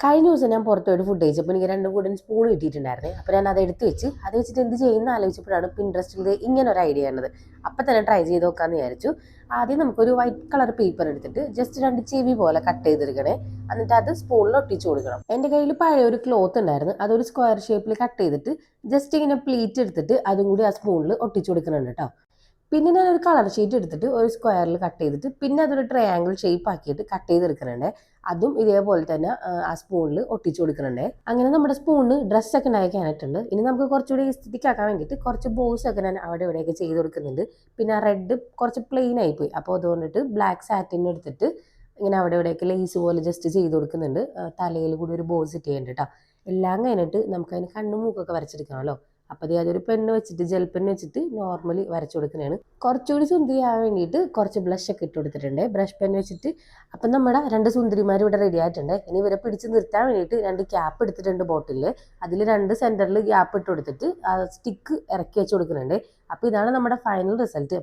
കഴിഞ്ഞ ദിവസം ഞാൻ പുറത്ത് പോയിട്ട് ഫുഡ് കഴിച്ചപ്പോൾ എനിക്ക് 2 കൂടൻ സ്പൂൺ കിട്ടിയിട്ടുണ്ടായിരുന്നേ. അപ്പോൾ ഞാൻ അത് എടുത്ത് വെച്ച് അത് വെച്ചിട്ട് എന്ത് ചെയ്യുമെന്ന് ആലോചിച്ചപ്പോഴാണ് പിൻട്രസ്റ്റിൽ ഇങ്ങനെ ഒരു ഐഡിയ ആണത്. അപ്പം തന്നെ ട്രൈ ചെയ്ത് നോക്കാമെന്ന് വിചാരിച്ചു. ആദ്യം നമുക്കൊരു വൈറ്റ് കളർ പേപ്പർ എടുത്തിട്ട് ജസ്റ്റ് 2 ചെവി പോലെ കട്ട് ചെയ്തെടുക്കണേ. എന്നിട്ട് അത് സ്പൂണിൽ ഒട്ടിച്ചു കൊടുക്കണം. എൻ്റെ കയ്യിൽ പഴയ ഒരു ക്ലോത്ത് ഉണ്ടായിരുന്നു, അതൊരു സ്ക്വയർ ഷേപ്പിൽ കട്ട് ചെയ്തിട്ട് ജസ്റ്റ് ഇങ്ങനെ പ്ലീറ്റ് എടുത്തിട്ട് അതും കൂടി ആ സ്പൂണിൽ ഒട്ടിച്ചു കൊടുക്കുന്നുണ്ട് കേട്ടോ. പിന്നെ ഞാനൊരു കളർ ഷീറ്റ് എടുത്തിട്ട് ഒരു സ്ക്വയറിൽ കട്ട് ചെയ്തിട്ട് പിന്നെ അതൊരു ട്രയാങ്കിൾ ഷേപ്പ് ആക്കിയിട്ട് കട്ട് ചെയ്തെടുക്കുന്നുണ്ട്. അതും ഇതേപോലെ തന്നെ ആ സ്പൂണിൽ ഒട്ടിച്ചു കൊടുക്കുന്നുണ്ട്. അങ്ങനെ നമ്മുടെ സ്പൂണിന് ഡ്രസ്സൊക്കെ ഉണ്ടാക്കിയായിട്ടുണ്ട്. ഇനി നമുക്ക് കുറച്ചുകൂടി എസ്തെറ്റിക് ആക്കാൻ വേണ്ടിയിട്ട് കുറച്ച് ബോസ് ഒക്കെ ഞാൻ അവിടെ ഇവിടെയൊക്കെ ചെയ്ത് കൊടുക്കുന്നുണ്ട്. പിന്നെ ആ റെഡ് കുറച്ച് പ്ലെയിൻ ആയിപ്പോയി, അപ്പോൾ അതുകൊണ്ടിട്ട് ബ്ലാക്ക് സാറ്റിൻ എടുത്തിട്ട് ഇങ്ങനെ അവിടെ ഇവിടെയൊക്കെ ലേസ് പോലെ ജസ്റ്റ് ചെയ്ത് കൊടുക്കുന്നുണ്ട്. തലയിൽ കൂടി ഒരു ബോസ് ഇട്ട് ചെയ്യേണ്ട കേട്ടോ. എല്ലാം കഴിഞ്ഞിട്ട് നമുക്കതിന് കണ്ണും മൂക്കൊക്കെ വരച്ചെടുക്കണമല്ലോ. അപ്പോൾ അതൊരു പെണ്ണ് വെച്ചിട്ട് ജെൽ പെണ്ണ് വെച്ചിട്ട് നോർമലി വരച്ചു കൊടുക്കുന്നതാണ്. കുറച്ചുകൂടി സുന്ദരിയാവാൻ വേണ്ടിയിട്ട് കുറച്ച് ബ്ലഷ് ഒക്കെ ഇട്ട് കൊടുത്തിട്ടുണ്ട് ബ്രഷ് പെൻ വെച്ചിട്ട്. അപ്പം നമ്മുടെ 2 സുന്ദരിമാർ ഇവിടെ റെഡി ആയിട്ടുണ്ട്. ഇനി ഇവരെ പിടിച്ച് നിർത്താൻ വേണ്ടിയിട്ട് 2 ക്യാപ്പ് എടുത്തിട്ടുണ്ട് ബോട്ടിലിൽ. അതിൽ 2 സെൻറ്ററിൽ ഗ്യാപ്പ് ഇട്ട് കൊടുത്തിട്ട് സ്റ്റിക്ക് ഇറക്കി വെച്ച് കൊടുക്കുന്നുണ്ട്. അപ്പോൾ ഇതാണ് നമ്മുടെ ഫൈനൽ റിസൾട്ട്.